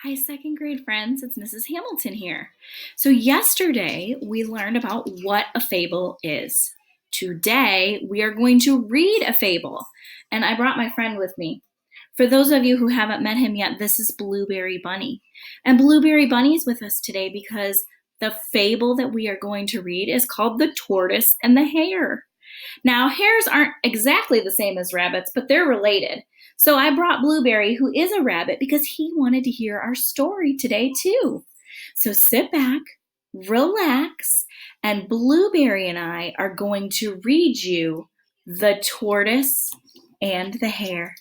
Hi, second grade friends. It's Mrs. Hamilton here. So, yesterday we learned about what a fable is. Today we are going to read a fable, and I brought my friend with me. For those of you who haven't met him yet, this is Blueberry Bunny. And Blueberry Bunny is with us today because the fable that we are going to read is called The Tortoise and the Hare. Now, hares aren't exactly the same as rabbits, but they're related. So I brought Blueberry, who is a rabbit, because he wanted to hear our story today, too. So sit back, relax, and Blueberry and I are going to read you The Tortoise and the Hare.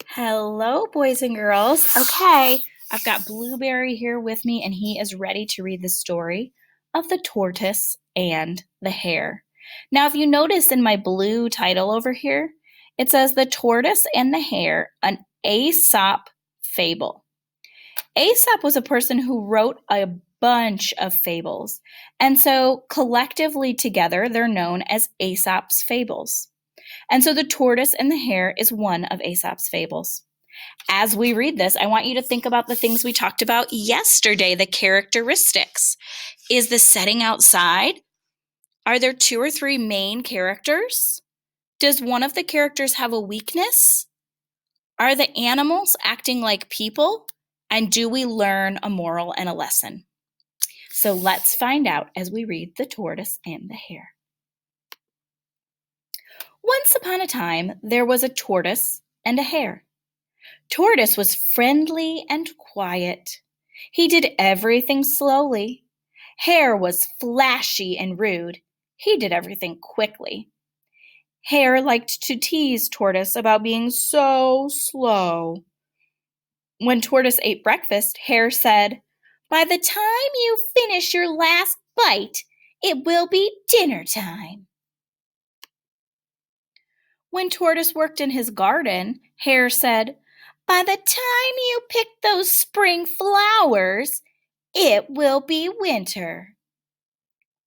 Hello, boys and girls. Okay, I've got Blueberry here with me, and he is ready to read the story of the tortoise and the hare. Now, if you notice in my blue title over here, it says The Tortoise and the Hare, an Aesop fable. Aesop was a person who wrote a bunch of fables, and so collectively together they're known as Aesop's fables. And so The Tortoise and the Hare is one of Aesop's fables. As we read this, I want you to think about the things we talked about yesterday, the characteristics. Is the setting outside? Are there 2 or 3 main characters? Does one of the characters have a weakness? Are the animals acting like people? And do we learn a moral and a lesson? So let's find out as we read The Tortoise and the Hare. Once upon a time, there was a tortoise and a hare. Tortoise was friendly and quiet. He did everything slowly. Hare was flashy and rude. He did everything quickly. Hare liked to tease Tortoise about being so slow. When Tortoise ate breakfast, Hare said, "By the time you finish your last bite, it will be dinner time." When Tortoise worked in his garden, Hare said, "By the time you pick those spring flowers, it will be winter."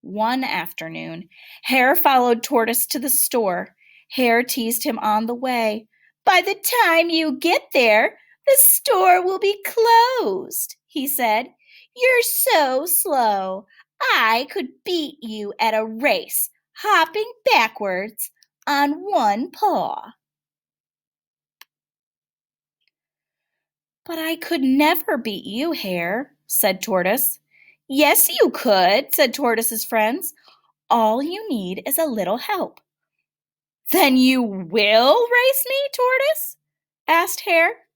One afternoon, Hare followed Tortoise to the store. Hare teased him on the way. "By the time you get there, the store will be closed," he said. "You're so slow. I could beat you at a race, hopping backwards on one paw." "But I could never beat you, Hare," said Tortoise. "Yes, you could," said Tortoise's friends. "All you need is a little help." "Then you will race me, Tortoise?" asked Hare.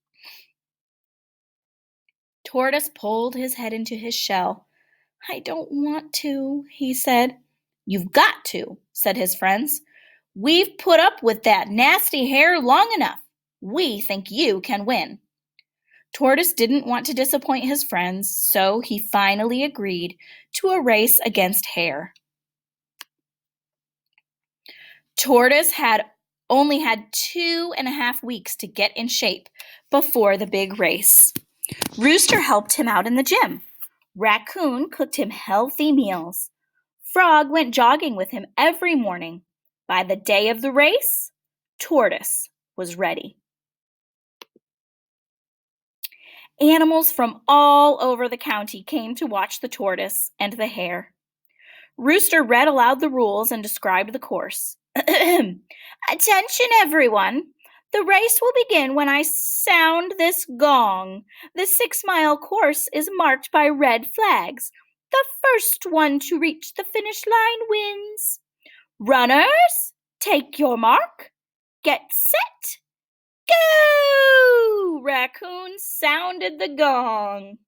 Tortoise pulled his head into his shell. "I don't want to," he said. "You've got to," said his friends. "We've put up with that nasty hare long enough. We think you can win." Tortoise didn't want to disappoint his friends, so he finally agreed to a race against Hare. Tortoise had only had 2.5 weeks to get in shape before the big race. Rooster helped him out in the gym. Raccoon cooked him healthy meals. Frog went jogging with him every morning. By the day of the race, Tortoise was ready. Animals from all over the county came to watch the tortoise and the hare. Rooster read aloud the rules and described the course. "Attention, everyone. The race will begin when I sound this gong. The 6-mile course is marked by red flags. The first one to reach the finish line wins. Runners, take your mark. Get set. Go!" Raccoon sounded the gong.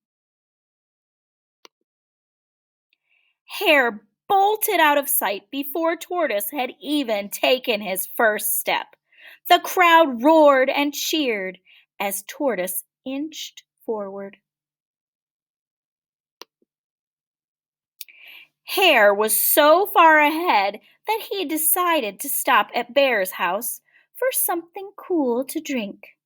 Hare bolted out of sight before Tortoise had even taken his first step. The crowd roared and cheered as Tortoise inched forward. Hare was so far ahead that he decided to stop at Bear's house for something cool to drink.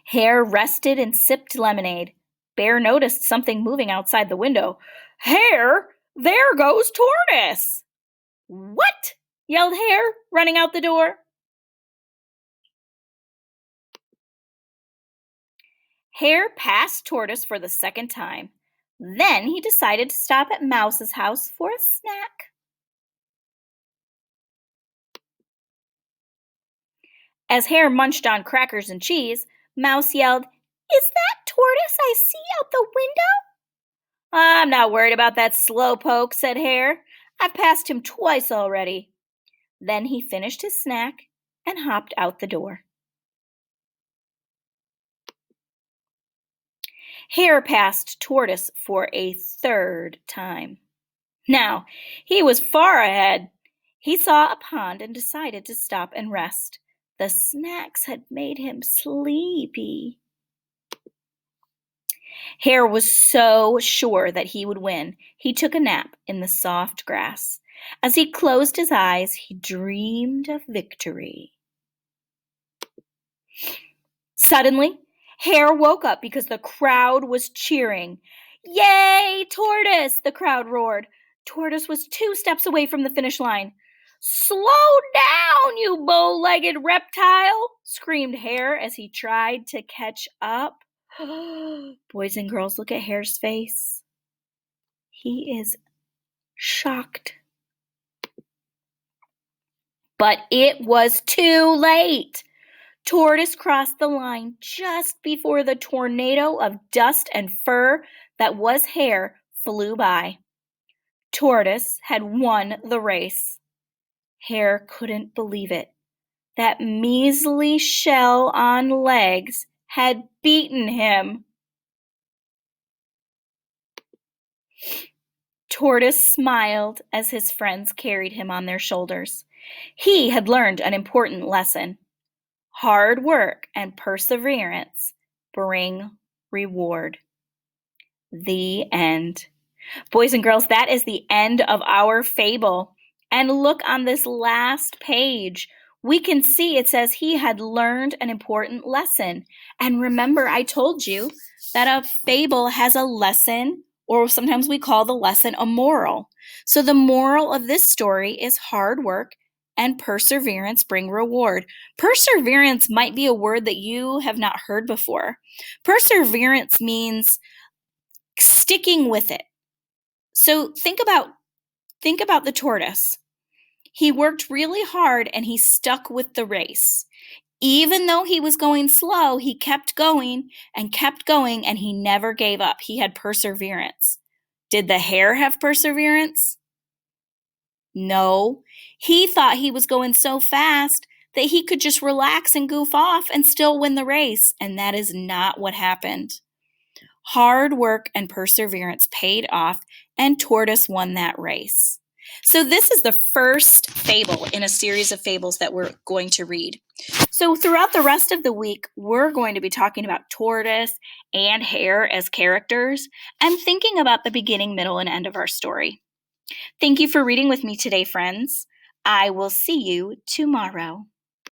Hare rested and sipped lemonade. Bear noticed something moving outside the window. "Hare, there goes Tortoise!" "What?" yelled Hare, running out the door. Hare passed Tortoise for the second time. Then he decided to stop at Mouse's house for a snack. As Hare munched on crackers and cheese, Mouse yelled, "Is that Tortoise I see out the window?" "I'm not worried about that slowpoke," said Hare. "I've passed him twice already." Then he finished his snack and hopped out the door. Hare passed Tortoise for a third time. Now, he was far ahead. He saw a pond and decided to stop and rest. The snacks had made him sleepy. Hare was so sure that he would win, he took a nap in the soft grass. As he closed his eyes, he dreamed of victory. Suddenly, Hare woke up because the crowd was cheering. "Yay, Tortoise!" the crowd roared. Tortoise was 2 steps away from the finish line. "Slow down, you bow-legged reptile!" screamed Hare as he tried to catch up. Boys and girls, look at Hare's face. He is shocked. But it was too late. Tortoise crossed the line just before the tornado of dust and fur that was Hare flew by. Tortoise had won the race. Hare couldn't believe it. That measly shell on legs had beaten him. Tortoise smiled as his friends carried him on their shoulders. He had learned an important lesson. Hard work and perseverance bring reward. The end. Boys and girls, that is the end of our fable. And look on this last page. We can see it says he had learned an important lesson. And remember, I told you that a fable has a lesson, or sometimes we call the lesson a moral. So the moral of this story is hard work and perseverance bring reward. Perseverance might be a word that you have not heard before. Perseverance means sticking with it. So think about the tortoise. He worked really hard and he stuck with the race. Even though he was going slow, he kept going and he never gave up. He had perseverance. Did the hare have perseverance? No. He thought he was going so fast that he could just relax and goof off and still win the race, and that is not what happened. Hard work and perseverance paid off, and Tortoise won that race. So this is the first fable in a series of fables that we're going to read. So throughout the rest of the week, we're going to be talking about Tortoise and Hare as characters and thinking about the beginning, middle, and end of our story. Thank you for reading with me today, friends. I will see you tomorrow.